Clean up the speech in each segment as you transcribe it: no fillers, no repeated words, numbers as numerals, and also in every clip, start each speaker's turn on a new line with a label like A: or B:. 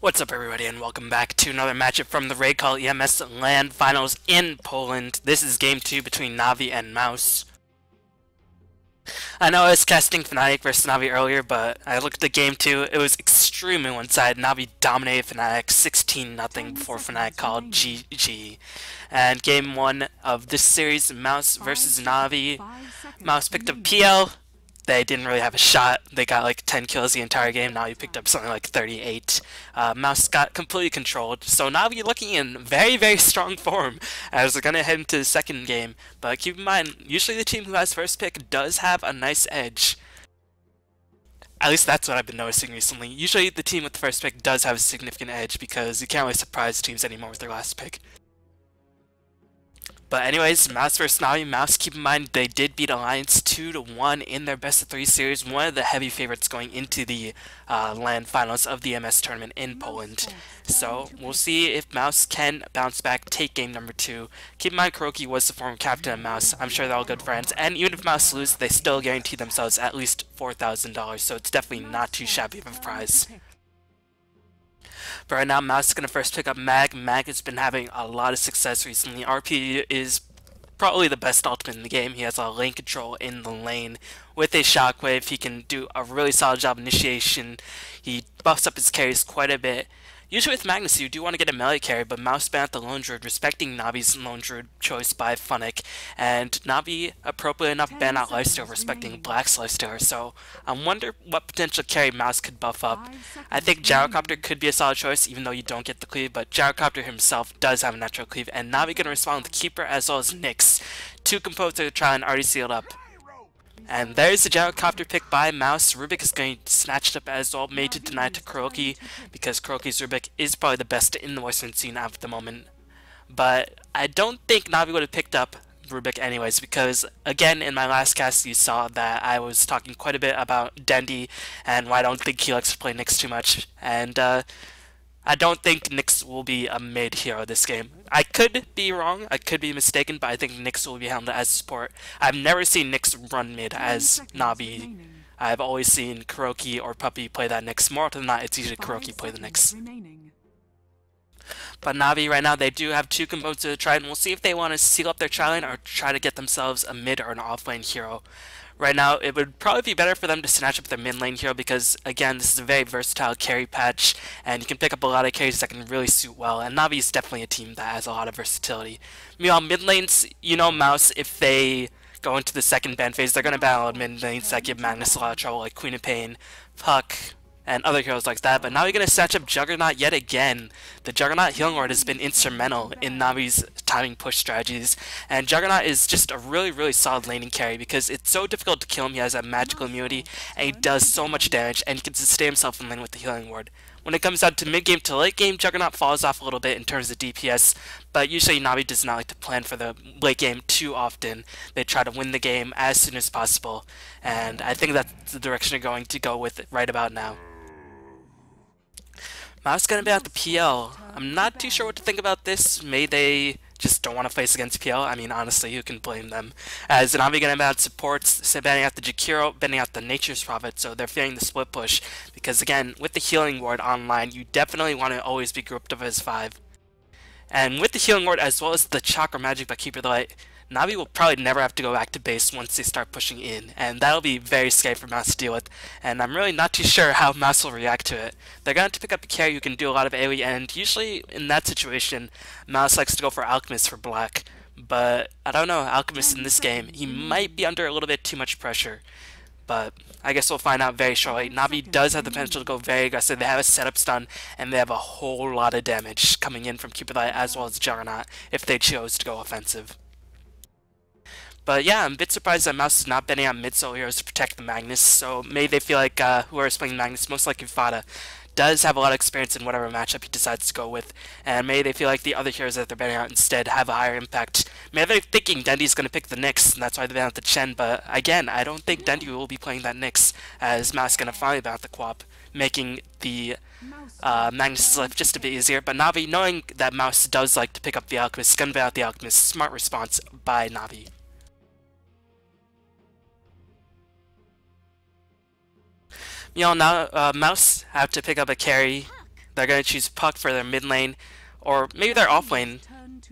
A: What's up, everybody, and welcome back to another matchup from the Raidcall EMS LAN Finals in Poland. This is Game 2 between Navi and Mouz. I know I was casting Fnatic versus Navi earlier, but I looked at Game 2, it was extremely one-sided. Navi dominated Fnatic 16-0 before Fnatic called GG. And Game 1 of this series, Mouz versus Navi. Mouz picked up PL. They didn't really have a shot. They got like 10 kills the entire game. Navi picked up something like 38. Mouz got completely controlled. So Navi looking in very, very strong form as they're going to head into the second game. But keep in mind, usually the team who has first pick does have a nice edge. At least that's what I've been noticing recently. Usually the team with the first pick does have a significant edge because you can't really surprise teams anymore with their last pick. But anyways, Mouz vs Navi. Mouz, keep in mind, they did beat Alliance 2-1 in their best-of-3 series. One of the heavy favorites going into the LAN finals of the EMS tournament in Poland. So, we'll see if Mouz can bounce back, take game number 2. Keep in mind, KuroKy was the former captain of Mouz. I'm sure they're all good friends. And even if Mouz lose, they still guarantee themselves at least $4,000. So it's definitely not too shabby of a prize. But right now, Mouz is going to first pick up Mag. Mag has been having a lot of success recently. RP is probably the best ultimate in the game. He has a lane control in the lane. With a shockwave, he can do a really solid job initiation. He buffs up his carries quite a bit. Usually with Magnus, you do want to get a melee carry, but Mouz banned the Lone Druid, respecting Navi's Lone Druid choice by Funnick, and Navi, appropriately enough, banned out Lifesteal, respecting Black's Lifestealer, so I wonder what potential carry Mouz could buff up. I think Gyrocopter could be a solid choice, even though you don't get the cleave, but Gyrocopter himself does have a natural cleave, and Navi going to respond with Keeper as well as Nyx. Two components of the trial and already sealed up. And there's the Gyrocopter pick by Mouz. Rubik is going to snatch it up as well, made to deny to KuroKy, because KuroKy's Rubik is probably the best in the Western scene at the moment. But I don't think Navi would have picked up Rubik anyways, because again, in my last cast you saw that I was talking quite a bit about Dendi and why I don't think he likes to play Nyx too much. And I don't think Nyx will be a mid hero this game. I could be wrong, I could be mistaken, but I think Nyx will be handled as support. I've never seen Nyx run mid as Navi. I've always seen KuroKy or Puppey play that Nyx. More often than not, it's usually KuroKy play the Nyx. But Navi right now, they do have two components to the Trident. We'll see if they want to seal up their Trident or try to get themselves a mid or an offlane hero. Right now, it would probably be better for them to snatch up their mid lane hero because, again, this is a very versatile carry patch, and you can pick up a lot of carries that can really suit well, and Navi is definitely a team that has a lot of versatility. Meanwhile, mid lanes, you know Mouz, if they go into the second ban phase, they're going to battle mid lanes that give Magnus a lot of trouble, like Queen of Pain, Puck, and other heroes like that, but now you're going to snatch up Juggernaut yet again. The Juggernaut Healing Ward has been instrumental in Navi's timing push strategies, and Juggernaut is just a really, really solid laning carry because it's so difficult to kill him. He has a magical immunity, and he does so much damage, and he can sustain himself in lane with the Healing Ward. When it comes down to mid-game to late-game, Juggernaut falls off a little bit in terms of DPS, but usually Navi does not like to plan for the late game too often. They try to win the game as soon as possible, and I think that's the direction they're going to go with right about now. Mouz gonna be at the PL. I'm not too sure what to think about this. Maybe they just don't want to face against PL. I mean, honestly, who can blame them? As Navi gonna be out supports, banning out the Jakiro, banning out the Nature's Prophet, so they're fearing the split push. Because again, with the Healing Ward online, you definitely want to always be grouped up as 5. And with the Healing Ward as well as the Chakra Magic by Keeper the Light, Navi will probably never have to go back to base once they start pushing in, and that'll be very scary for Mouz to deal with, and I'm really not too sure how Mouz will react to it. They're going to pick up a carry who can do a lot of AoE, and usually in that situation, Mouz likes to go for Alchemist for black, but I don't know, Alchemist in this game, he might be under a little bit too much pressure. But I guess we'll find out very shortly. Navi does have the potential to go very aggressive. They have a setup stun, and they have a whole lot of damage coming in from Keeper the Light as well as Juggernaut if they chose to go offensive. But yeah, I'm a bit surprised that Mouz is not betting on mid-solo heroes to protect the Magnus, so maybe they feel like whoever's playing Magnus, most likely Fada, does have a lot of experience in whatever matchup he decides to go with, and maybe they feel like the other heroes that they're betting out instead have a higher impact. Maybe they're thinking Dendi's going to pick the Nyx, and that's why they bet out the Chen, but again, I don't think Dendi will be playing that Nyx, as Mouz is going to finally bet out the Quap, making the Magnus' life just a bit easier. But Navi, knowing that Mouz does like to pick up the Alchemist, is going to bet out the Alchemist. Smart response by Navi. You know, now Mouz have to pick up a carry They're going to choose Puck for their mid lane, or maybe their off lane,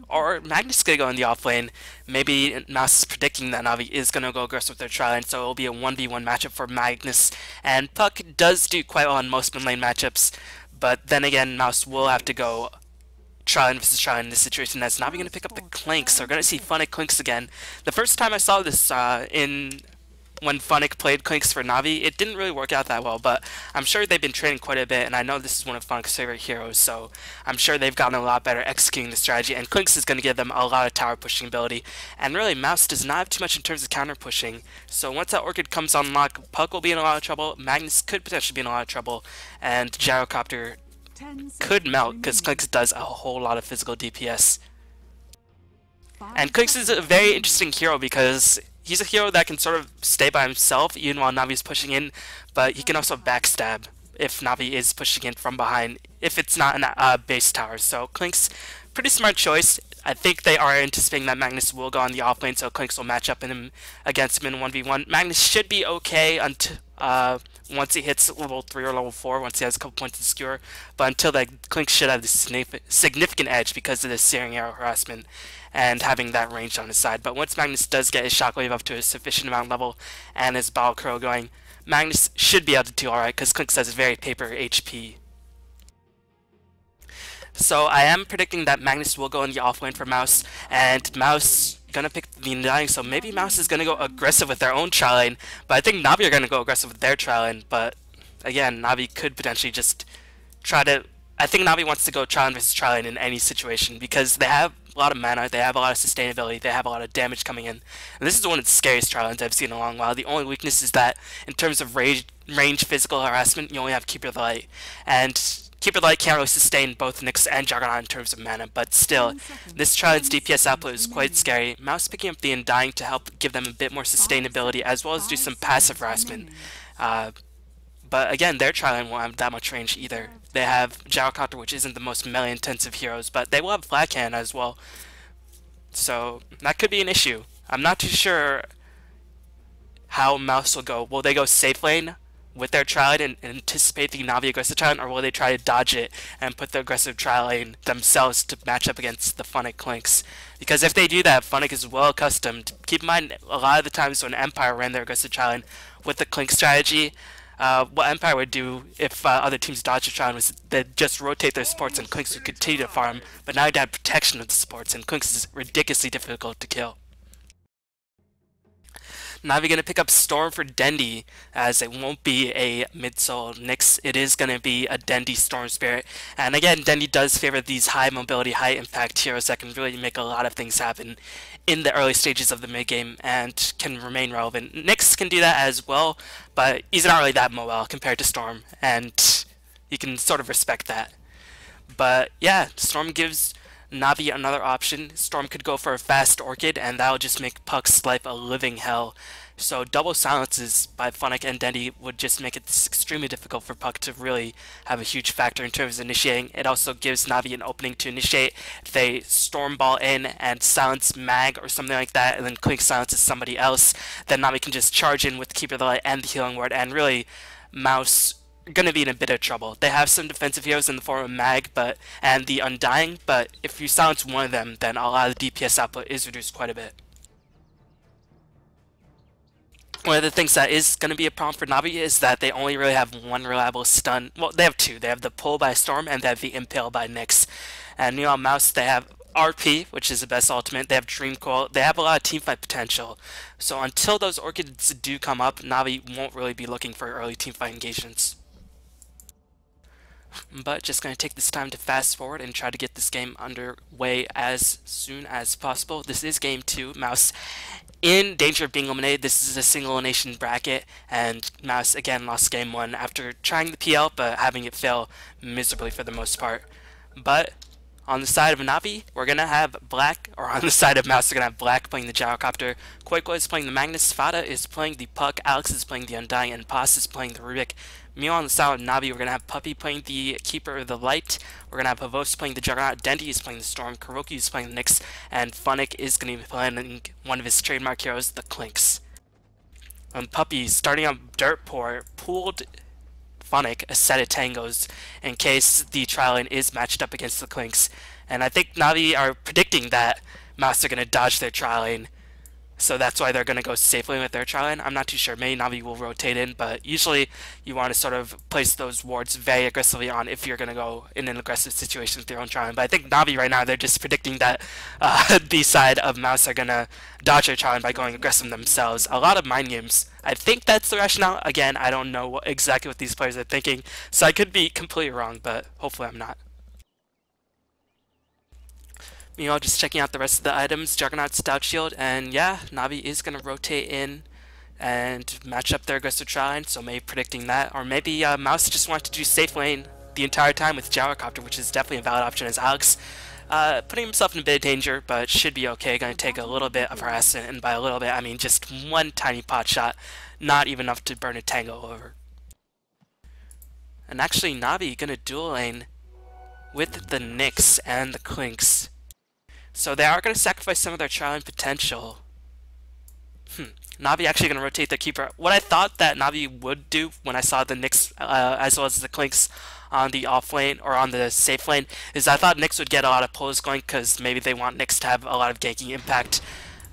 A: or Magnus is going to go in the off lane. Maybe Mouse is predicting that Navi is going to go aggressive with their tri-lane, so it will be a 1v1 matchup for Magnus. And Puck does do quite well in most mid lane matchups, but then again, Mouse will have to go tri-lane versus tri-lane in this situation, as Navi going to pick up the Clinks. So we're going to see Funnick Clinks again. The first time I saw this when Funnick played Clinks for Navi, it didn't really work out that well, but I'm sure they've been training quite a bit, and I know this is one of Funnick's favorite heroes, so I'm sure they've gotten a lot better executing the strategy, and Clinks is going to give them a lot of tower pushing ability. And really, Mouse does not have too much in terms of counter pushing, so once that Orchid comes on lock, Puck will be in a lot of trouble, Magnus could potentially be in a lot of trouble, and Gyrocopter could melt, because Clinks does a whole lot of physical DPS. And Clinks is a very interesting hero because he's a hero that can sort of stay by himself even while Navi's pushing in, but he can also backstab if Navi is pushing in from behind, if it's not a base tower. So Clinks, pretty smart choice. I think they are anticipating that Magnus will go on the offlane, so Clinks will match up against him in 1v1. Magnus should be okay until once he hits level 3 or level 4, once he has a couple points to skewer. But until that, Clinks should have this significant edge because of the Searing Arrow harassment and having that range on his side. But once Magnus does get his Shockwave up to a sufficient amount of level and his Battle Crow going, Magnus should be able to do alright because Clinks has very paper HP. So I am predicting that Magnus will go in the offlane for Mouse, and Mouse gonna pick the Undying, so maybe Mouse is gonna go aggressive with their own tri-lane, but I think Navi are gonna go aggressive with their tri-lane, but again, Navi could potentially just try to... I think Navi wants to go tri-lane versus tri-lane in any situation, because they have a lot of mana, they have a lot of sustainability, they have a lot of damage coming in, and this is one of the scariest tri-lanes I've seen in a long while. The only weakness is that in terms of range physical harassment, you only have Keeper of the Light, and Keeper of the Light can't really sustain both Nyx and Juggernaut in terms of mana, but still, this tri-lane's DPS output is quite scary. Mouse picking up the Undying to help give them a bit more sustainability, as well as do some passive harassment. But again, their tri-lane won't have that much range either. They have Gyrocopter, which isn't the most melee-intensive heroes, but they will have Flat Cannon as well. So, that could be an issue. I'm not too sure how Mouse will go. Will they go safe lane with their tri-lane and anticipate the Navi aggressive tri-lane, or will they try to dodge it and put the aggressive tri-lane themselves to match up against the Funnick Clinks? Because if they do that, Funnick is well accustomed. Keep in mind, a lot of the times when Empire ran their aggressive tri-lane with the Clink strategy, what Empire would do if other teams dodged the tri-lane was they'd just rotate their supports and Clinks would continue to farm, but now they have protection of the supports, and Clinks is ridiculously difficult to kill. Navi going to pick up Storm for Dendi, as it won't be a mid-soul Nyx, it is going to be a Dendi Storm Spirit. And again, Dendi does favor these high mobility, high impact heroes that can really make a lot of things happen in the early stages of the mid-game and can remain relevant. Nyx can do that as well, but he's not really that mobile compared to Storm, and you can sort of respect that. But yeah, Storm gives Navi another option. Storm could go for a fast Orchid, and that'll just make Puck's life a living hell. So double silences by Funnick and Dendi would just make it extremely difficult for Puck to really have a huge factor in terms of initiating. It also gives Navi an opening to initiate. If they Storm Ball in and silence Mag or something like that, and then Clink silences somebody else, then Navi can just charge in with Keeper of the Light and the Healing Word, and really Mouse gonna be in a bit of trouble. They have some defensive heroes in the form of Mag and the Undying, but if you silence one of them, then a lot of the DPS output is reduced quite a bit. One of the things that is going to be a problem for Navi is that they only really have one reliable stun. Well, they have two. They have the Pull by Storm and they have the Impale by Nyx. And meanwhile, Mouse, they have RP, which is the best ultimate. They have Dream Coil. They have a lot of teamfight potential. So until those Orchids do come up, Navi won't really be looking for early teamfight engagements. But just going to take this time to fast forward and try to get this game underway as soon as possible. This is game 2. Mouse in danger of being eliminated. This is a single elimination bracket, and Mouse again lost game 1 after trying the PL but having it fail miserably for the most part. But on the side of Navi, we're going to have Black, or on the side of Mouse, we're going to have Black playing the Gyrocopter, Quakewa is playing the Magnus, Fada is playing the Puck, Alex is playing the Undying, and Paz is playing the Rubik. Meanwhile, on the side of Navi, we're going to have Puppy playing the Keeper of the Light, we're going to have Pavos playing the Juggernaut, Dendi is playing the Storm, Kuroki is playing the Nyx, and Funnick is going to be playing one of his trademark heroes, the Clinks. Puppy, starting on Dirt Poor, pooled Funnick a set of tangos in case the trial lane is matched up against the Clinks. And I think Navi are predicting that Mouse are going to dodge their trial lane. So that's why they're going to go safely with their trial lane. I'm not too sure. Maybe Navi will rotate in, but usually you want to sort of place those wards very aggressively on if you're going to go in an aggressive situation with your own trial lane. But I think Navi right now, they're just predicting that the side of Mouse are going to dodge their trial lane by going aggressive themselves. A lot of mind games. I think that's the rationale. Again, I don't know exactly what these players are thinking, so I could be completely wrong, but hopefully I'm not. Meanwhile, just checking out the rest of the items, Juggernaut, Stout Shield, and yeah, Navi is going to rotate in and match up their aggressive trial lane, so maybe predicting that. Or maybe Mouse just wanted to do safe lane the entire time with Gyrocopter, which is definitely a valid option, as Alex putting himself in a bit of danger, but should be okay. Going to take a little bit of harassment, and by a little bit, I mean just one tiny pot shot, not even enough to burn a tango over. And actually, Navi going to dual lane with the Nyx and the Clinks. So they are going to sacrifice some of their trial lane potential. Navi actually going to rotate their keeper. What I thought that Navi would do when I saw the Nyx as well as the Clinks on the off lane or on the safe lane is I thought Nyx would get a lot of pulls going because maybe they want Nyx to have a lot of ganking impact.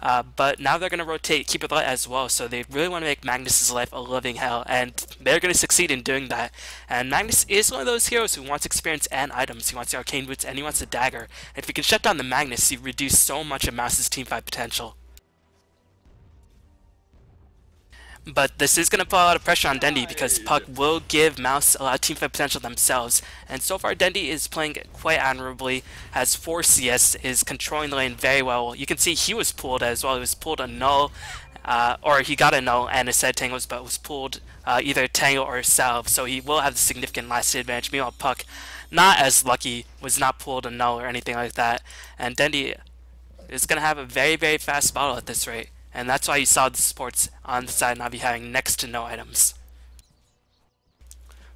A: But now they're going to rotate Keeper Light as well, so they really want to make Magnus's life a living hell, and they're going to succeed in doing that. And Magnus is one of those heroes who wants experience and items. He wants the Arcane Boots and he wants the Dagger. And if you can shut down the Magnus, you reduce so much of Mouse's teamfight potential. But this is going to put a lot of pressure on Dendi because Puck will give Mouse a lot of teamfight potential themselves. And so far Dendi is playing quite admirably, has 4 CS, is controlling the lane very well. You can see he was pulled as well. He was pulled a null, or he got a null and a set of tangles, but was pulled either a tangle or a salve. So he will have the significant last hit advantage. Meanwhile Puck, not as lucky, was not pulled a null or anything like that. And Dendi is going to have a very, very fast bottle at this rate. And that's why you saw the supports on the side Navi having next to no items.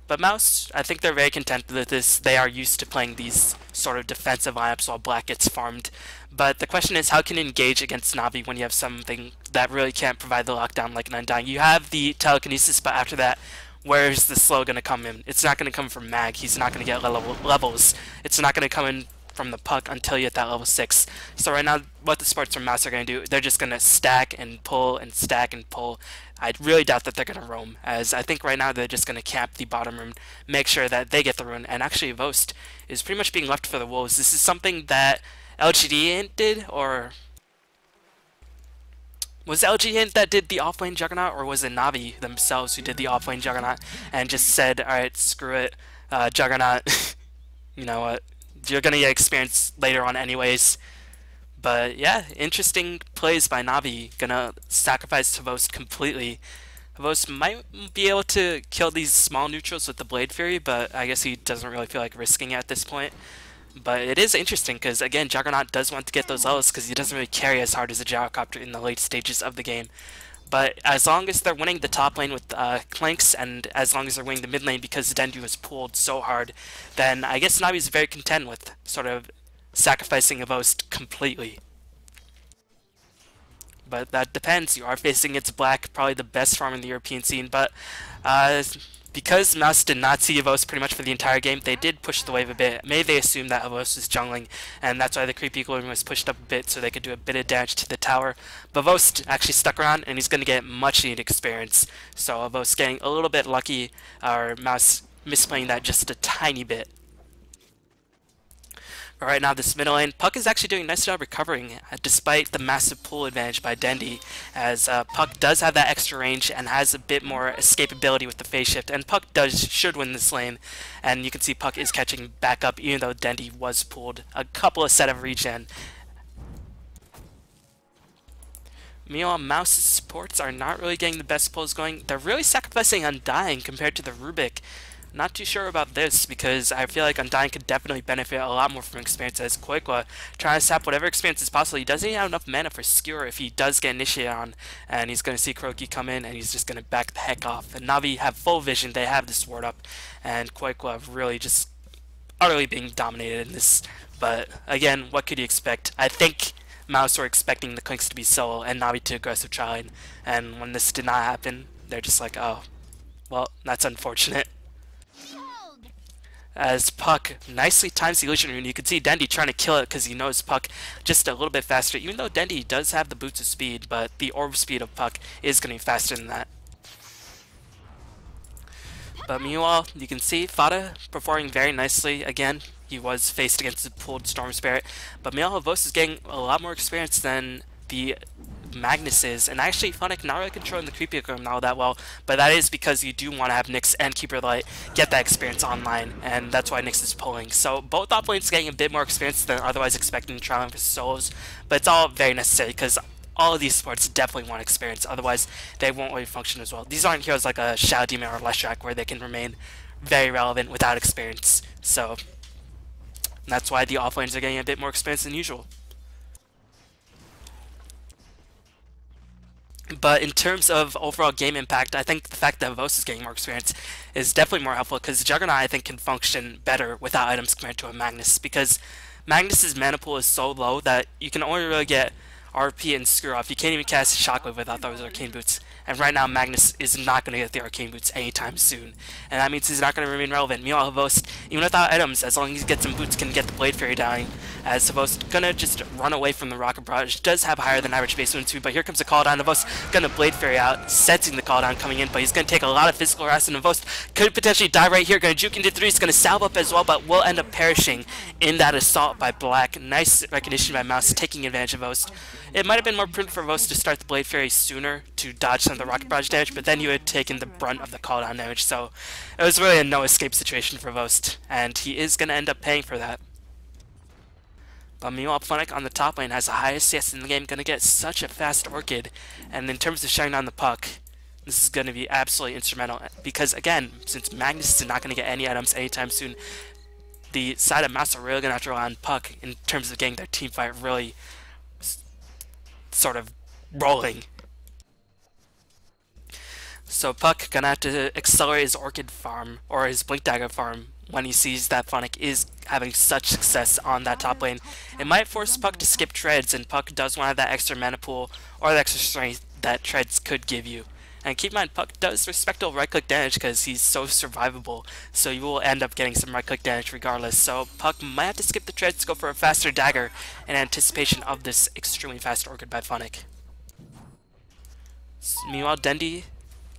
A: But Mouse, I think they're very content with this. They are used to playing these sort of defensive lineups while Black gets farmed. But the question is, how can you engage against Navi when you have something that really can't provide the lockdown like an Undying? You have the telekinesis, but after that, where is the slow going to come in? It's not going to come from Mag. He's not going to get levels. It's not going to come in from the Puck until you hit that level 6. So right now, what the supports from Mouse are going to do, they're just going to stack and pull and stack and pull. I really doubt that they're going to roam, as I think right now they're just going to camp the bottom rune, make sure that they get the rune, and actually Vost is pretty much being left for the Wolves. This is something that LGD did, or was it LG Hint that did the offlane Juggernaut, or was it Navi themselves who did the offlane Juggernaut and just said, alright, screw it, Juggernaut, you know what, you're going to get experience later on anyways. But yeah, interesting plays by Navi. Gonna sacrifice Havost completely. Havost might be able to kill these small neutrals with the Blade Fury, but I guess he doesn't really feel like risking it at this point. But it is interesting because, again, Juggernaut does want to get those levels because he doesn't really carry as hard as a Gyrocopter in the late stages of the game. But as long as they're winning the top lane with Clanks, and as long as they're winning the mid lane because Dendu was pulled so hard, then I guess Navi's very content with sort of sacrificing a Vost completely. But that depends. You are facing against Black, probably the best farm in the European scene, but because Mouse did not see Avos pretty much for the entire game, they did push the wave a bit. Maybe they assumed that Avos was jungling, and that's why the creep equilibrium was pushed up a bit so they could do a bit of damage to the tower. But Avos actually stuck around, and he's going to get much needed experience. So Avos getting a little bit lucky, or Mouse misplaying that just a tiny bit. But right now, this middle lane, Puck is actually doing a nice job recovering, despite the massive pull advantage by Dendi, as Puck does have that extra range and has a bit more escapability with the phase shift, and Puck should win this lane, and you can see Puck is catching back up even though Dendi was pulled a couple of set of regen. Meanwhile, Mouse's supports are not really getting the best pulls going. They're really sacrificing Undying compared to the Rubik. Not too sure about this because I feel like Undying could definitely benefit a lot more from experience, as Koikwa trying to sap whatever experience is possible. He doesn't even have enough mana for Skewer if he does get initiated on, and he's going to see Kuroki come in and he's just going to back the heck off. And Navi have full vision, they have this ward up, and Koikwa really just utterly being dominated in this. But again, what could you expect? I think Mouse were expecting the Clinks to be solo and Navi to aggressive trial, and when this did not happen, they're just like, oh, well, that's unfortunate. as Puck nicely times the illusion rune. You can see Dendi trying to kill it because he knows Puck just a little bit faster, even though Dendi does have the boots of speed, but the orb speed of Puck is going to be faster than that. But meanwhile, you can see Fada performing very nicely. Again, he was faced against the pooled Storm Spirit, but meanwhile, Vos is getting a lot more experience than the Magnus is, and actually Funnick not really controlling the creepy room now that well, but that is because you do want to have Nyx and Keeper Light get that experience online, and that's why Nyx is pulling. So both top lanes getting a bit more experience than otherwise expected in Trial for solos, but it's all very necessary because all of these sports definitely want experience, otherwise they won't really function as well. These aren't heroes like a Shadow Demon or Leshrac where they can remain very relevant without experience, so that's why the off lanes are getting a bit more experience than usual. But in terms of overall game impact, I think the fact that Vos is getting more experience is definitely more helpful because Juggernaut, I think, can function better without items compared to a Magnus, because Magnus's mana pool is so low that you can only really get RP and Screw Off. You can't even cast Shockwave without those Arcane Boots. And right now, Magnus is not going to get the Arcane Boots anytime soon. And that means he's not going to remain relevant. Meanwhile, Havost, even without items, as long as he gets some boots, can get the Blade Fairy down. As Havost going to just run away from the Rocket Barrage. Does have higher than average base wound too, but here comes the call down. Havost going to Blade Fairy out, sensing the call down coming in, but he's going to take a lot of physical harass, and Havost could potentially die right here. Going to juke into 3, he's going to salve up as well, but will end up perishing in that assault by Black. Nice recognition by Mouse, taking advantage of Havost. It might have been more prudent for Havost to start the Blade Fairy sooner to dodge some of the Rocket Barrage damage, but then you had taken the brunt of the call down damage, so it was really a no escape situation for Havost, and he is going to end up paying for that. But meanwhile, Funnick on the top lane has the highest CS in the game, going to get such a fast Orchid, and in terms of shutting down the Puck, this is going to be absolutely instrumental, because again, since Magnus is not going to get any items anytime soon, the side of Mouse are really going to have to rely on Puck in terms of getting their team fight really sort of rolling. So Puck gonna have to accelerate his Orchid farm, or his Blink Dagger farm, when he sees that Funnick is having such success on that top lane. It might force Puck to skip Treads, and Puck does want to have that extra mana pool, or the extra strength that Treads could give you. And keep in mind, Puck does respectable right-click damage because he's so survivable, so you will end up getting some right-click damage regardless. So Puck might have to skip the Treads to go for a faster Dagger in anticipation of this extremely fast Orchid by Funnick. Meanwhile, Dendi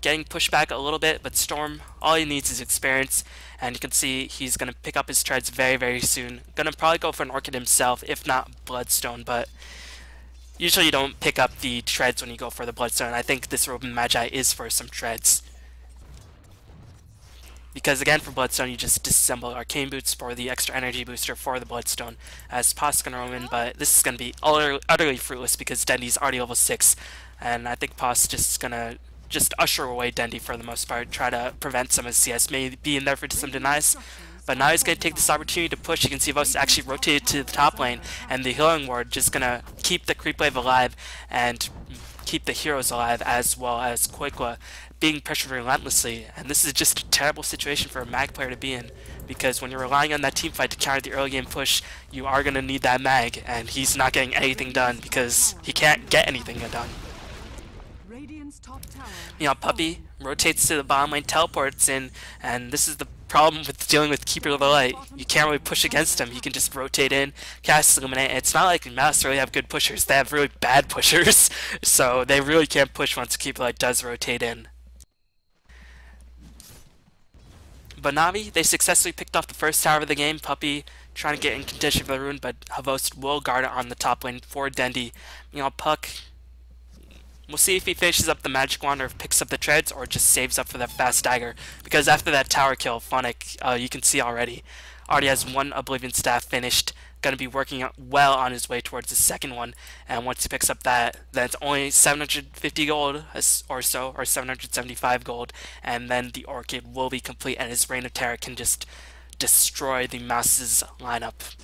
A: getting pushed back a little bit, but Storm, all he needs is experience, and you can see he's going to pick up his Treads very, very soon. Going to probably go for an Orchid himself, if not Bloodstone, but usually you don't pick up the Treads when you go for the Bloodstone. I think this Roben Magi is for some Treads. Because again, for Bloodstone, you just disassemble Arcane Boots for the extra energy booster for the Bloodstone, as Pot's going to roam in, but this is going to be utterly fruitless because Dendi's already level 6, and I think Pot's just going to usher away Dendi for the most part, try to prevent some of his CS, maybe be in there for some denies. But now he's going to take this opportunity to push. You can see Vos actually rotated to the top lane, and the Healing Ward just going to keep the creep wave alive and keep the heroes alive, as well as Quakwa being pressured relentlessly. And this is just a terrible situation for a Mag player to be in, because when you're relying on that team fight to counter the early game push, you are going to need that Mag, and he's not getting anything done because he can't get anything done. You know, Puppy rotates to the bottom lane, teleports in, and this is the problem with dealing with Keeper of the Light. You can't really push against him. He can just rotate in, cast Illuminate. It's not like Mouse really have good pushers. They have really bad pushers, so they really can't push once Keeper of the Light does rotate in. But Navi, they successfully picked off the first tower of the game. Puppy trying to get in contention for the rune, but Havost will guard it on the top lane for Dendi. You know, Puck, we'll see if he finishes up the Magic Wand or picks up the Treads or just saves up for that fast Dagger. Because after that tower kill, Funnick, you can see already has one Oblivion Staff finished. Going to be working well on his way towards the second one. And once he picks up that, then it's only 750 gold or so, or 775 gold. And then the Orchid will be complete, and his Reign of Terror can just destroy the Mouse's lineup.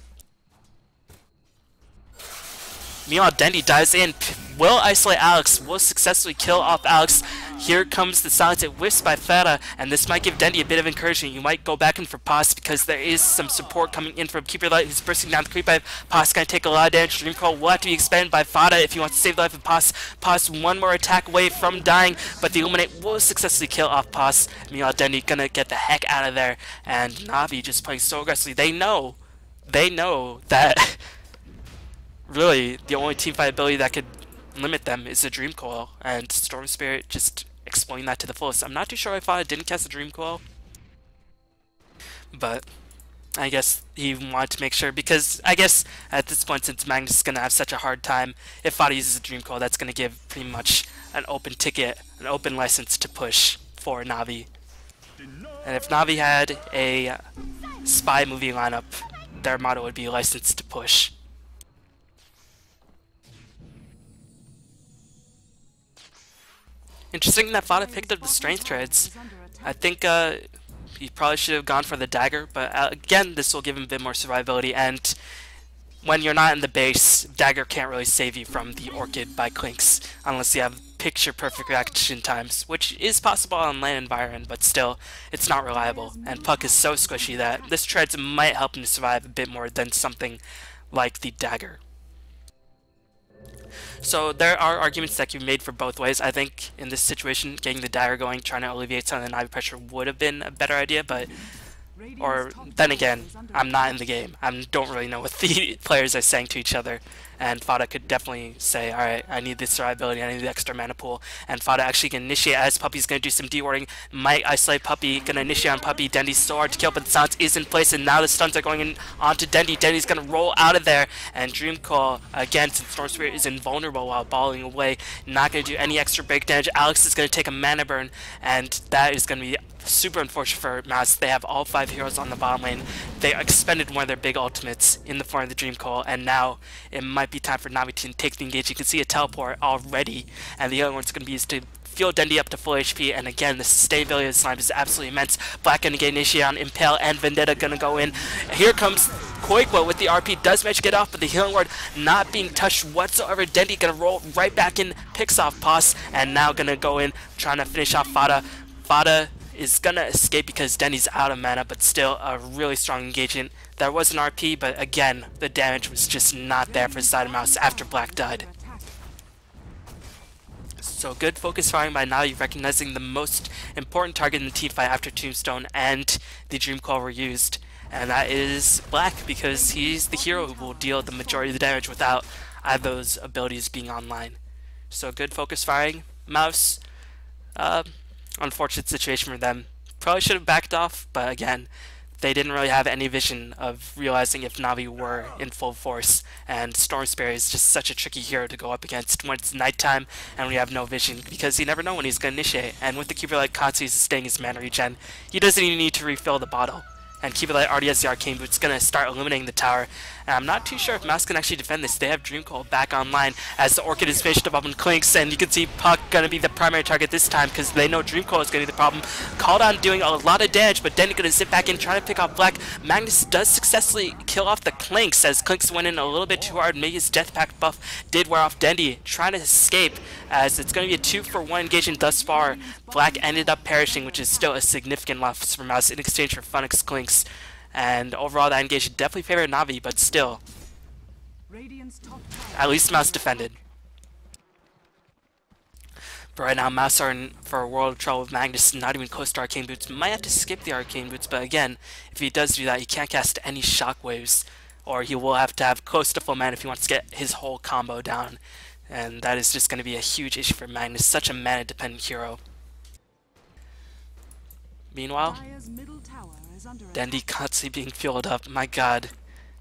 A: Meanwhile, Dendi dives in, will isolate Alex, will successfully kill off Alex. Here comes the silence. It whiffs by Feta, and this might give Dendi a bit of encouragement. You might go back in for Pos because there is some support coming in from Keeper Light, who's bursting down the creep wave. Pos gonna take a lot of damage. Dreamcall will have to be expended by Fata if he wants to save the life of Pos. Pos one more attack away from dying, but the Illuminate will successfully kill off Pos. Meanwhile, Dendi gonna get the heck out of there, and Navi just playing so aggressively. They know that really the only teamfight ability that could limit them is a Dream Coil, and Storm Spirit just exploiting that to the fullest. I'm not too sure if I didn't cast a Dream Coil, but I guess he wanted to make sure, because I guess at this point, since Magnus is going to have such a hard time, if Fada uses a Dream Coil, that's going to give pretty much an open ticket, an open license to push for Navi. And if Navi had a spy movie lineup, their motto would be license to push. Interesting that Fada picked up the strength treads. I think he probably should have gone for the dagger, but again, this will give him a bit more survivability, and when you're not in the base, dagger can't really save you from the Orchid by Clinks, unless you have picture-perfect reaction times, which is possible on LAN environment, but still, it's not reliable, and Puck is so squishy that this treads might help him to survive a bit more than something like the dagger. So there are arguments that can be made for both ways. I think in this situation, getting the dagger going, trying to alleviate some of the Navi pressure would have been a better idea, but or then again, I'm not in the game. I don't really know what the players are saying to each other, and Fada could definitely say, alright, I need this survivability, I need the extra mana pool, and Fada actually can initiate as Puppy's going to do some de-warding, might isolate Puppy, going to initiate on Puppy. Dendi's so hard to kill, but the silence is in place, and now the stuns are going in onto Dendi. Dendi's going to roll out of there, and Dreamcall, again, since Storm Spirit is invulnerable while balling away, not going to do any extra break damage. Alex is going to take a mana burn, and that is going to be super unfortunate for Mouz. They have all 5 heroes on the bottom lane. They expended one of their big ultimates in the form of the Dream Coil, and now it might be time for Navi to take the engage. You can see a teleport already, and the other one's going to be used to fuel Dendi up to full HP, and again, the sustainability of the slime is absolutely immense. Black gonna get initiated on Impale, and Vendetta gonna go in. Here comes Koikwa with the RP, does manage to get off, but the Healing Ward not being touched whatsoever. Dendi gonna roll right back in, picks off Pos, and now gonna go in, trying to finish off Fada. Fada is gonna escape because Dendi's out of mana, but still a really strong engagement. There was an RP, but again, the damage was just not there for the side of Mouz after Black died. So good focus firing by Navi, recognizing the most important target in the team fight after Tombstone and the Dream Coil were used, and that is Black, because he's the hero who will deal the majority of the damage without either of those abilities being online. So good focus firing. Mouz, unfortunate situation for them. Probably should have backed off, but again, they didn't really have any vision of realizing if Navi were in full force, and Storm Spirit is just such a tricky hero to go up against when it's nighttime and we have no vision, because you never know when he's going to initiate, and with the Keeper Light Katsu sustaining his mana regen, he doesn't even need to refill the bottle. And Keeper Light already has the Arcane Boots, going to start eliminating the tower. And I'm not too sure if Mouz can actually defend this. They have Dream Coil back online as the Orchid is finished up on Clinks, and you can see Puck going to be the primary target this time because they know Dream Coil is going to be the problem. Called on doing a lot of damage, but then going to sit back in, trying to pick off Black. Magnus does successfully kill off the Clinks as Clinks went in a little bit too hard. Maybe his Death Pact buff did wear off. Dendi trying to escape as it's going to be a 2-for-1 engagement thus far. Black ended up perishing, which is still a significant loss for Mouz in exchange for Funix Clinks. And overall, that engagement definitely favored Navi, but still, at least Mouz defended. But right now, Mouz are in for a world of trouble with Magnus, not even close to Arcane Boots. Might have to skip the Arcane Boots, but again, if he does do that, he can't cast any Shockwaves, or he will have to have close to full mana if he wants to get his whole combo down. And that is just going to be a huge issue for Magnus, such a mana-dependent hero. Meanwhile, Dendi constantly being fueled up. My god.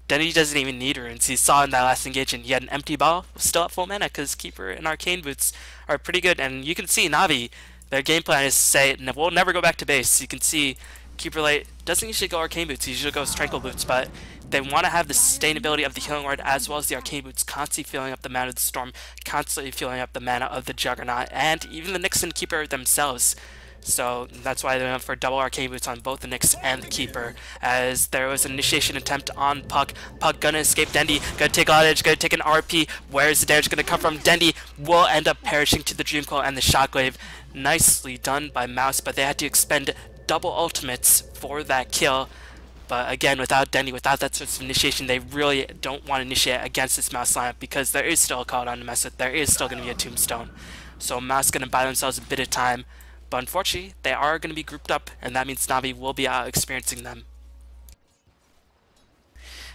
A: Dendi doesn't even need runes. He saw in that last engagement he had an empty ball, still at full mana, because Keeper and Arcane Boots are pretty good. And you can see Navi, their game plan is to say, we'll never go back to base. You can see Keeper Light doesn't usually go Arcane Boots, he usually goes Tranquil Boots, but they want to have the sustainability of the Healing Ward as well as the Arcane Boots, constantly filling up the mana of the Storm, constantly filling up the mana of the Juggernaut, and even the Nyx and Keeper themselves. So that's why they went for double arcane boots on both the Nyx and the Keeper, as there was an initiation attempt on Puck. Puck gonna escape Dendi, gonna take a lot of damage, gonna take an RP. Where's the damage gonna come from? Dendi will end up perishing to the Dream Coil and the Shockwave. Nicely done by Mouz, but they had to expend double ultimates for that kill. But again, without Dendi, without that sort of initiation, they really don't want to initiate against this Mouz lineup because there is still a call down to mess with. There is still going to be a Tombstone. So Mouz going to buy themselves a bit of time. But unfortunately, they are going to be grouped up, and that means Navi will be out experiencing them.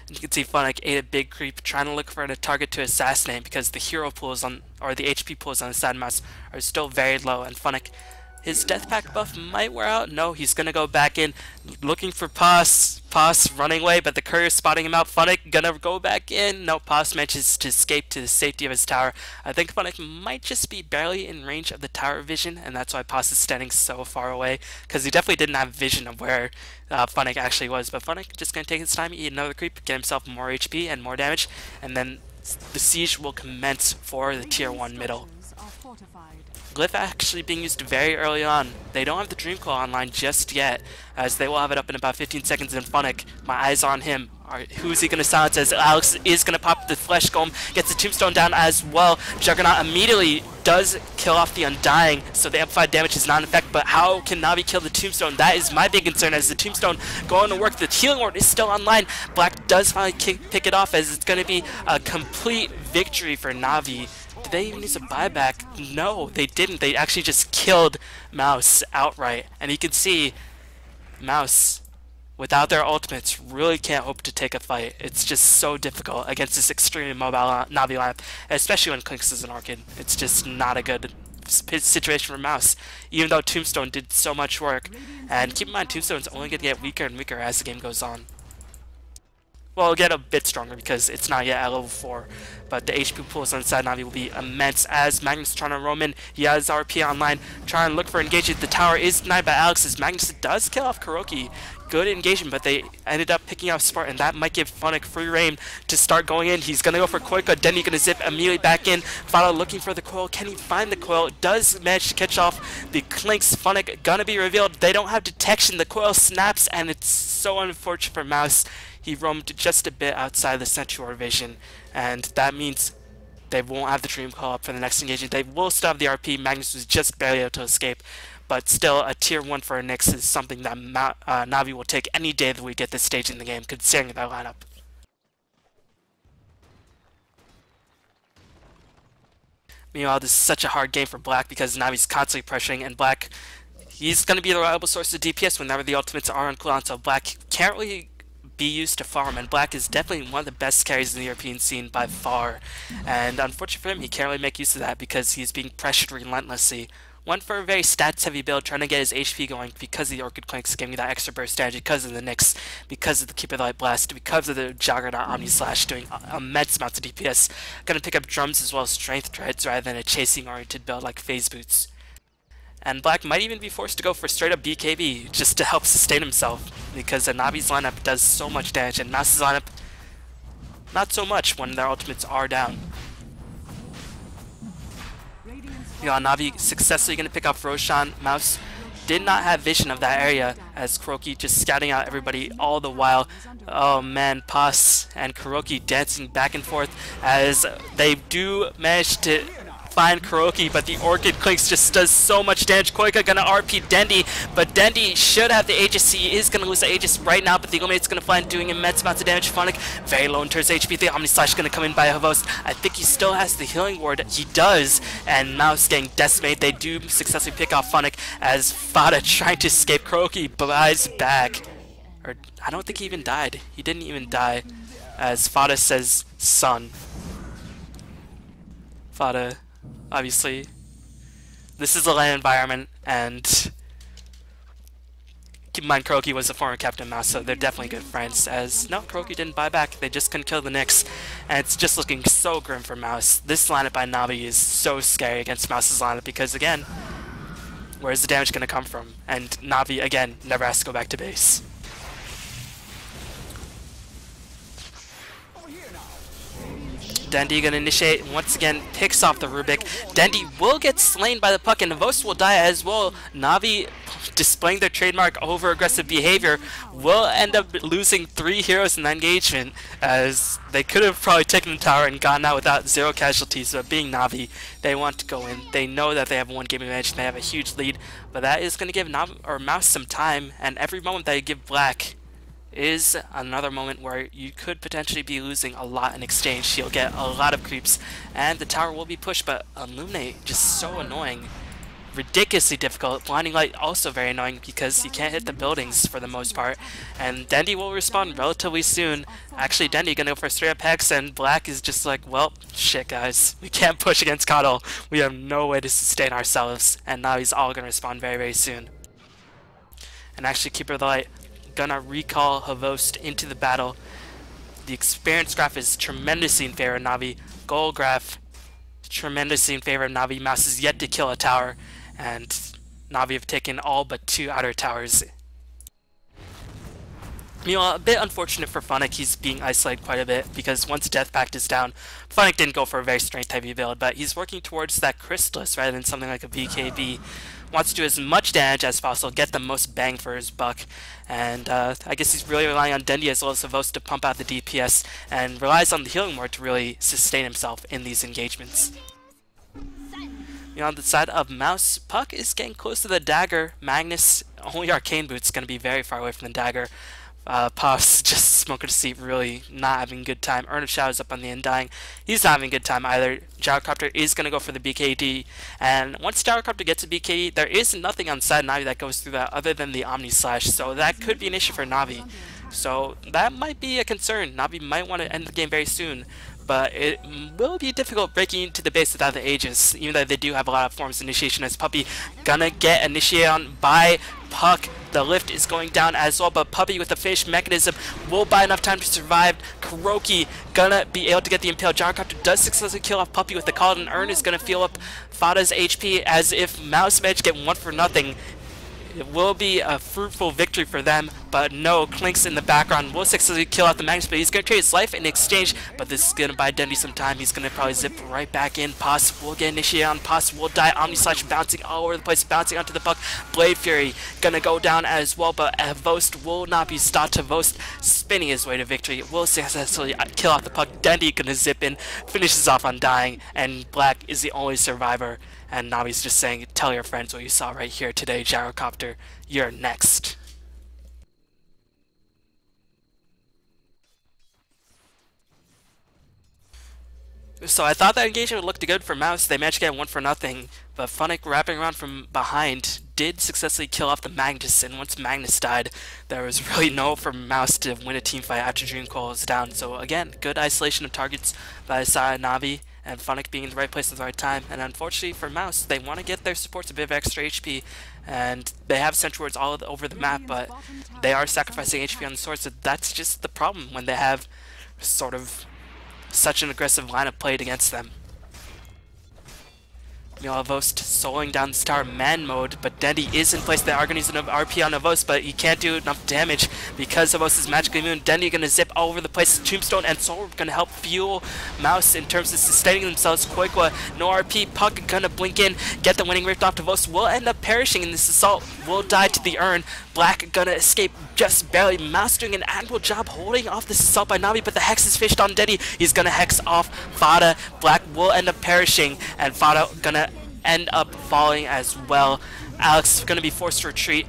A: And you can see Funnick ate a big creep, trying to look for a target to assassinate because the hero pools on, or the HP pools on the side of Mouz are still very low, and Funnick, his death pack buff might wear out. No, he's gonna go back in, looking for Pos. Pos running away, but the courier spotting him out. Funnick gonna go back in. No, Pos manages to escape to the safety of his tower. I think Funnick might just be barely in range of the tower vision, and that's why Pos is standing so far away, because he definitely didn't have vision of where Funnick actually was. But Funnick just gonna take his time, eat another creep, get himself more HP and more damage, and then the siege will commence for the tier 1 middle. Glyph actually being used very early on. They don't have the Dream Coil online just yet, as they will have it up in about 15 seconds. And Funnick, my eyes on him. Who's he going to silence? As Alex is going to pop the Flesh Golem, gets the Tombstone down as well. Juggernaut immediately does kill off the Undying, so the amplified damage is not in effect. But how can Navi kill the Tombstone? That is my big concern, as the Tombstone going to work. The Healing Ward is still online. Black does finally pick it off, as it's going to be a complete victory for Navi. Did they even use a buyback? No, they didn't. They actually just killed Mouz outright. And you can see Mouz, without their ultimates, really can't hope to take a fight. It's just so difficult against this extremely mobile Navi lineup, especially when Clinks is an Orchid. It's just not a good situation for Mouz, even though Tombstone did so much work. And keep in mind, Tombstone's only going to get weaker and weaker as the game goes on. Well, it'll get a bit stronger because it's not yet at level 4, but the HP pools on the side Navi will be immense as Magnus trying to roam in. He has RP online, trying to look for engagement. The tower is denied by Alex as Magnus does kill off Kuroki. Good engagement, but they ended up picking up Spartan, and that might give Funnick free reign to start going in. He's going to go for Koika, then he's going to zip immediately back in. Fado looking for the coil. Can he find the coil? Does manage to catch off the Clinks. Funnick going to be revealed. They don't have detection. The coil snaps, and it's so unfortunate for Mouz. He roamed just a bit outside the Centaur vision, and that means they won't have the Dream Coil up for the next engagement. They will still have the RP. Magnus was just barely able to escape, but still a tier 1 for a Nyx is something that Navi will take any day that we get this stage in the game, considering their lineup. Meanwhile, this is such a hard game for Black because Navi's constantly pressuring, and Black, he's going to be the reliable source of DPS whenever the ultimates are on cooldown, so Black can't really be used to farm, and Black is definitely one of the best carries in the European scene by far, and unfortunately for him, he can't really make use of that because he's being pressured relentlessly. Went for a very stats heavy build, trying to get his HP going because of the Orchid Clanks giving that extra burst damage, because of the Nyx, because of the Keeper Light Blast, because of the Juggernaut Omni Slash doing immense amounts of DPS. Gonna pick up drums as well as strength treads rather than a chasing oriented build like phase boots. And Black might even be forced to go for straight up BKB just to help sustain himself, because Navi's lineup does so much damage, and Mouz's lineup not so much when their ultimates are down. You know, Navi successfully going to pick off Roshan. Mouz did not have vision of that area, as Kuroki just scouting out everybody all the while. Oh man, Pos and Kuroki dancing back and forth as they do manage to find Kuroki, but the Orchid Clinks just does so much damage. Koika gonna RP Dendi, but Dendi should have the Aegis. He is gonna lose the Aegis right now, but the Illuminate's gonna fly and doing immense amounts of damage. Funnick very low in terms of HP. The Omni Slash gonna come in by Havost. I think he still has the Healing Ward. He does, and Mouz getting decimated. They do successfully pick off Funnick as Fada trying to escape. Kuroki buys back. Or I don't think he even died. He didn't even die, as Fada says son. Fada, obviously, this is a LAN environment, and keep in mind Kuroki was the former Captain Mouz, so they're definitely good friends, as no, Kuroki didn't buy back. They just couldn't kill the Nyx, and it's just looking so grim for Mouz. This lineup by Navi is so scary against Mouz's lineup, because again, where's the damage going to come from? And Navi, again, never has to go back to base. Dendi gonna initiate, once again picks off the Rubik. Dendi will get slain by the puck and Vost will die as well. Navi, displaying their trademark over aggressive behavior, will end up losing 3 heroes in that engagement, as they could have probably taken the tower and gotten out without 0 casualties, but being Navi, they want to go in. They know that they have 1 game advantage and they have a huge lead, but that is going to give Navi or Mouz some time, and every moment that you give Black is another moment where you could potentially be losing a lot in exchange. You'll get a lot of creeps and the tower will be pushed, but Illuminate just so annoying. Ridiculously difficult. Blinding Light also very annoying because you can't hit the buildings for the most part. And Dendi will respond relatively soon. Actually, Dendi gonna go for a straight up hex, and Black is just like, well, shit guys. We can't push against Coddle. We have no way to sustain ourselves. And now he's all gonna respond very, very soon. And actually, Keeper of the Light gonna recall Havost into the battle. The experience graph is tremendously in favor of Navi. Goal graph tremendously in favor of Navi. Mouz is yet to kill a tower, and Navi have taken all but 2 outer towers. Meanwhile, a bit unfortunate for Funnick, he's being isolated quite a bit because once Death Pact is down, Funnick didn't go for a very strength heavy build, but he's working towards that Crystallis rather than something like a BKB. Wants to do as much damage as possible, get the most bang for his buck, and I guess he's really relying on Dendi as well as Savos to pump out the DPS, and relies on the healing ward to really sustain himself in these engagements. On the side of Mouz, Puck is getting close to the dagger. Magnus, only Arcane Boot's going to be very far away from the dagger. Puff's just smoking a seat, really not having a good time. Urn of Shadows up on the Undying. He's not having a good time either. Gyrocopter is going to go for the BKD, and once Gyrocopter gets a BKD, there is nothing on side Navi that goes through that other than the Omni Slash, so that could be an issue for Navi. So that might be a concern. Navi might want to end the game very soon, but it will be difficult breaking into the base without the Aegis, even though they do have a lot of forms of initiation, as Puppy gonna get initiated on by Puck. The lift is going down as well, but Puppy with the fish mechanism will buy enough time to survive. Kuroki gonna be able to get the Impale. Gyrocopter does successfully kill off Puppy with the call, and Urn is gonna fill up Fada's HP as if Mouz managed to get 1 for nothing. It will be a fruitful victory for them, but no, Clinks in the background will successfully kill out the Magnus, but he's going to trade his life in exchange, but this is going to buy Dendi some time. He's going to probably zip right back in. Poss will get initiated on. Poss will die. Omni Slash bouncing all over the place, bouncing onto the puck. Blade Fury going to go down as well, but Vost will not be stopped. Vost spinning his way to victory. Will successfully kill out the puck. Dendi going to zip in, finishes off on dying, and Black is the only survivor. And Navi's just saying, tell your friends what you saw right here today, Gyrocopter. You're next. So I thought that engagement looked good for Mouz. They managed to get 1 for nothing, but Funnick wrapping around from behind did successfully kill off the Magnus, and once Magnus died, there was really no hope for Mouz to win a team fight after Dreamcoil was down. So again, good isolation of targets by the side of Navi, and Funnick being in the right place at the right time. And unfortunately for Mouz, they want to get their supports a bit of extra HP, and they have sentry wards all over the map, but they are sacrificing HP on the sword, so that's just the problem when they have sort of such an aggressive lineup played against them. Vost soloing down this tower man mode, but Dendi is in place. They are going to use an RP on Vost, but he can't do enough damage because Vost is magically immune. Dendi going to zip all over the place. Tombstone and Soul going to help fuel Mouz in terms of sustaining themselves. Koikwa, no RP. Puck going to blink in, get the winning rift off to Vost. Will end up perishing in this assault. Will die to the urn. Black going to escape just barely. Mouz doing an admirable job holding off this assault by Navi, but the hex is fished on Dendi. He's going to hex off Fada. Black will end up perishing, and Fada going to end up falling as well. Alex is going to be forced to retreat.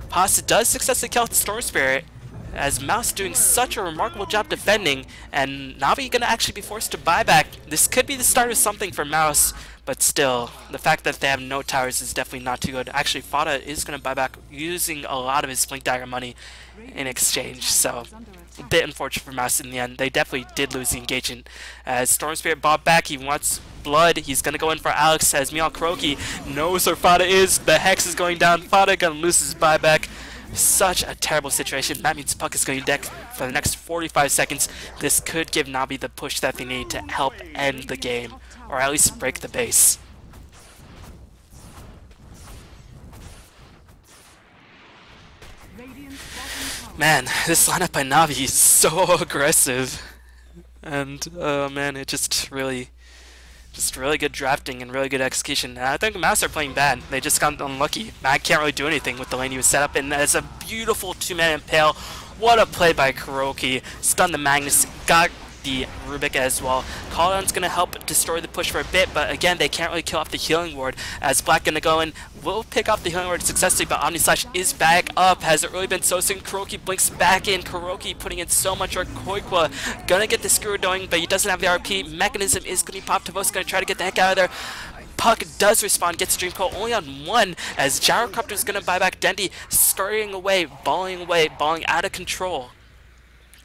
A: Pasta does successfully kill the Storm Spirit, as Mouz doing such a remarkable job defending, and Navi going to actually be forced to buy back. This could be the start of something for Mouz, but still, the fact that they have no towers is definitely not too good. Actually, Fada is going to buy back using a lot of his Blink Dagger money in exchange, so a bit unfortunate for Mouz in the end. They definitely did lose the engagement. As Storm Spirit bought back, he wants blood. He's going to go in for Alex, as Meow Kuroki knows where Fada is. The hex is going down. Fada going to lose his buyback. Such a terrible situation. That means Puck is going to deck for the next 45 seconds. This could give Navi the push that they need to help end the game, or at least break the base. Man, this lineup by Navi is so aggressive. And man, it just really good drafting and really good execution. And I think Mouz are playing bad. They just got unlucky. Mag can't really do anything with the lane he was set up in. It's a beautiful two-man impale. What a play by Kuroki. Stunned the Magnus, got the Rubik as well. Call-down's going to help destroy the push for a bit, but again, they can't really kill off the healing ward, as Black going to go in, will pick off the healing ward successfully, but Omni Slash is back up. Has it really been so soon? Kuroki blinks back in. Kuroki putting in so much work. Koikwa gonna get the screw going, but he doesn't have the RP. Mechanism is going to be popped. Tavos going to try to get the heck out of there. Puck does respond, gets Dream Coil only on one, as Gyrocopter is going to buy back Dendi, scurrying away, balling out of control.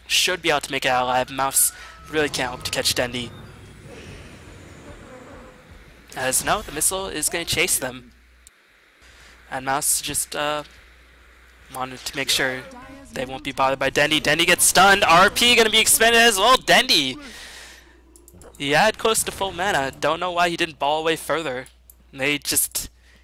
A: Should be able to make it out alive. Mouz really can't hope to catch Dendi. As no, the missile is going to chase them. And Mouz just wanted to make sure they won't be bothered by Dendi. Dendi gets stunned. RP going to be expended as well. Dendi! He had close to full mana. Don't know why he didn't ball away further.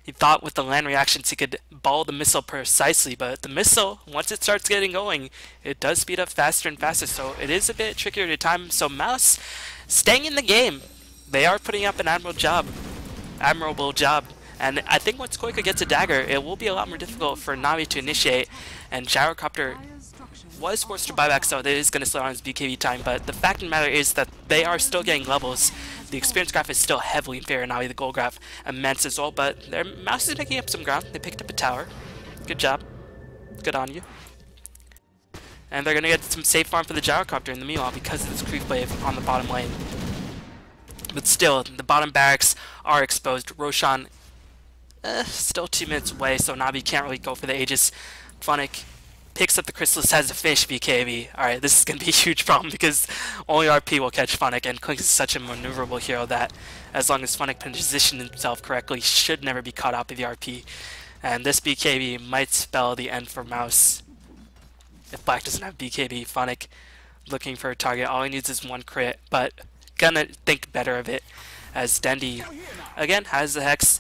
A: He thought with the LAN reactions he could ball the missile precisely, but the missile, once it starts getting going, it does speed up faster and faster, so it is a bit trickier to time. So Mouz staying in the game. They are putting up an admirable job. And I think once Koika gets a dagger, it will be a lot more difficult for Navi to initiate, and Gyrocopter was forced to buy back, so it is going to slow down his BKB time, but the fact of the matter is that they are still getting levels. The experience graph is still heavily in favor of Navi, the gold graph immense as well, but their Mouz is making up some ground. They picked up a tower. Good job. Good on you. And they're going to get some safe farm for the Gyrocopter in the meanwhile because of this creep wave on the bottom lane. But still, the bottom barracks are exposed. Roshan still 2 minutes away, so Navi can't really go for the Aegis. Funnick picks up the Chrysalis, has a finish BKB. Alright, this is going to be a huge problem because only RP will catch Funnick, and Clink is such a maneuverable hero that as long as Funnick positions himself correctly, should never be caught out by the RP. And this BKB might spell the end for Mouz. If Black doesn't have BKB, Funnick looking for a target. All he needs is one crit, but gonna think better of it as Dendi again has the Hex.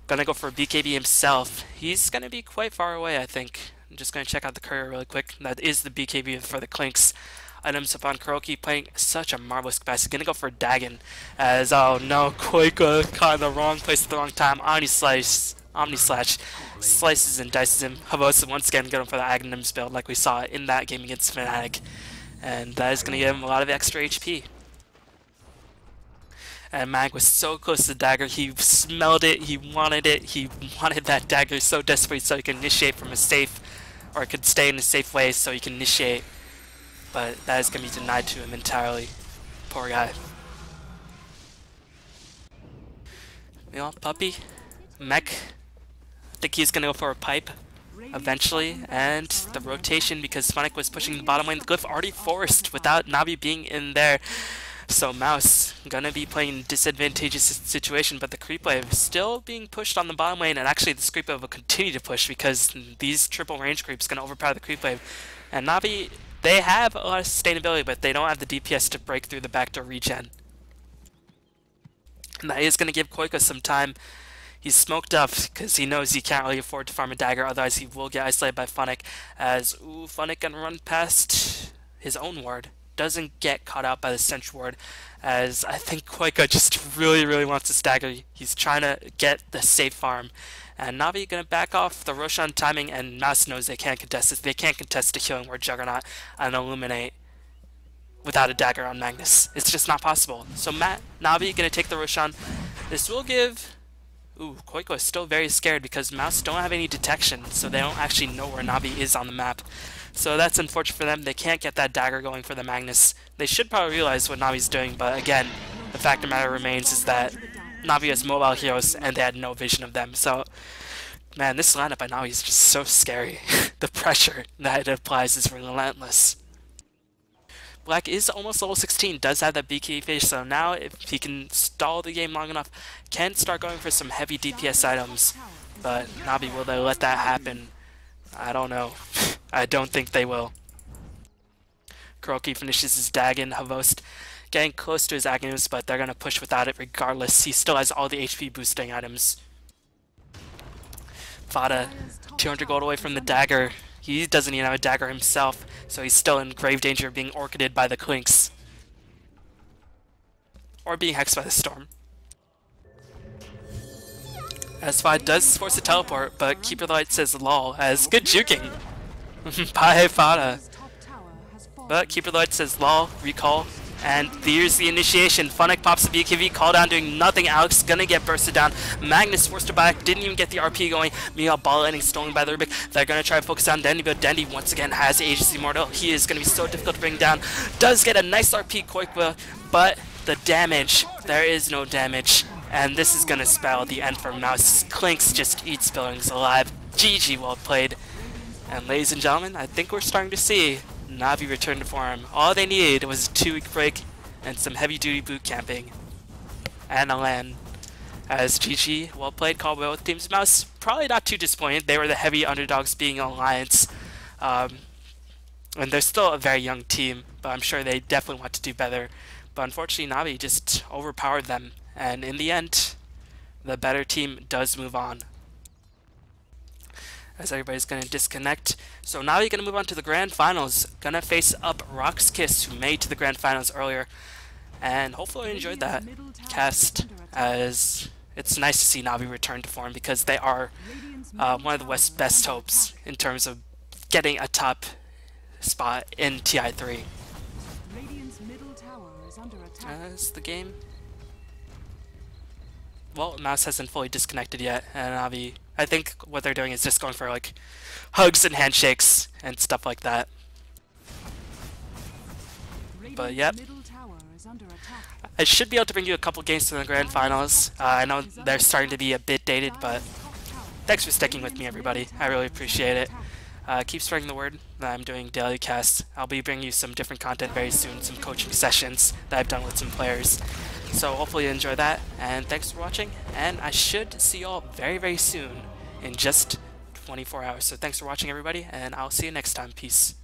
A: Gonna go for a BKB himself. He's gonna be quite far away, I think. I'm just going to check out the courier really quick. That is the BKB for the Clinks. Items upon Kuroki playing such a marvelous capacity. Gonna go for Dagon as, oh no, Koika caught in the wrong place at the wrong time. Omni Slash slices and dices him. Havosa once again going for the Agnum's build like we saw in that game against Fnatic. And that is going to give him a lot of extra HP. And Mag was so close to the dagger, he smelled it, he wanted that dagger so desperately so he could initiate from a safe, or could stay in a safe way so he can initiate. But that is going to be denied to him entirely. Poor guy. You know, Puppy, Mech, I think he's going to go for a pipe eventually, and the rotation because Funnick was pushing the bottom lane. The Glyph already forced without Navi being in there. So Mouz gonna be playing disadvantageous situation, but the creep wave still being pushed on the bottom lane, and actually this creep wave will continue to push because these triple range creeps gonna overpower the creep wave. And Navi, they have a lot of sustainability, but they don't have the DPS to break through the backdoor regen. And that is gonna give Koika some time. He's smoked up because he knows he can't really afford to farm a dagger, otherwise he will get isolated by Funnick. As Funnick gonna run past his own ward. Doesn't get caught out by the Stench ward, as I think Koika just really wants to stagger. He's trying to get the safe farm, and Navi gonna back off the Roshan timing, and Mouz knows they can't contest this. They can't contest the healing ward Juggernaut and Illuminate without a dagger on Magnus. It's just not possible. So Navi gonna take the Roshan. This will give... Koiko is still very scared because Mouz don't have any detection, so they don't actually know where Navi is on the map. So that's unfortunate for them. They can't get that dagger going for the Magnus. They should probably realize what Navi's doing, but again, the fact of the matter remains is that Navi has mobile heroes and they had no vision of them. So, man, this lineup by Navi is just so scary. The pressure that it applies is relentless. Black is almost level 16, does have that BKB fish, so now if he can stall the game long enough, can start going for some heavy DPS items. But Navi, will they let that happen? I don't know. I don't think they will. Kuroki finishes his Dagon. Havost getting close to his Agnus, but they're going to push without it regardless. He still has all the HP boosting items. Fada, 200 gold away from the dagger. He doesn't even have a dagger himself, so he's still in grave danger of being orchided by the Clinks. or being hexed by the storm. S5 does force a teleport, but Keeper of the Light says lol, as good juking by Fada. But Keeper of the Light says lol, recall, and here's the initiation. Funnick pops the BKB, call down doing nothing. Alex gonna get bursted down. Magnus forced to back, didn't even get the RP going. Meanwhile, ball ending stolen by the Rubik. They're gonna try to focus on Dendy, but Dendy once again has Agency Mortal. He is gonna be so difficult to bring down. Does get a nice RP quick, but the damage, there is no damage. And this is gonna spell the end for Mouz. Clinks just eats buildings alive. GG, well played. And ladies and gentlemen, I think we're starting to see Navi return to form. All they needed was a 2-week break and some heavy-duty boot camping. And a LAN. As GG, well played, called both teams. Mouz, probably not too disappointed. They were the heavy underdogs being an alliance. And they're still a very young team, but I'm sure they definitely want to do better. But unfortunately, Navi just overpowered them. And in the end, the better team does move on. As everybody's going to disconnect. So now you're going to move on to the Grand Finals. Going to face up Rock's Kiss, who made to the Grand Finals earlier. And hopefully you enjoyed that cast, as it's nice to see Navi return to form, because they are one of the West's best hopes in terms of getting a top spot in TI3. As the game... Well, Mouz hasn't fully disconnected yet, and Navi, I think what they're doing is just going for like hugs and handshakes and stuff like that. But yep, I should be able to bring you a couple games to the Grand Finals. I know they're starting to be a bit dated, but thanks for sticking with me, everybody. I really appreciate it. Keep spreading the word that I'm doing daily casts. I'll be bringing you some different content very soon, some coaching sessions that I've done with some players. So hopefully you enjoy that, and thanks for watching, and I should see you all very, very soon in just 24 hours. So thanks for watching, everybody, and I'll see you next time. Peace.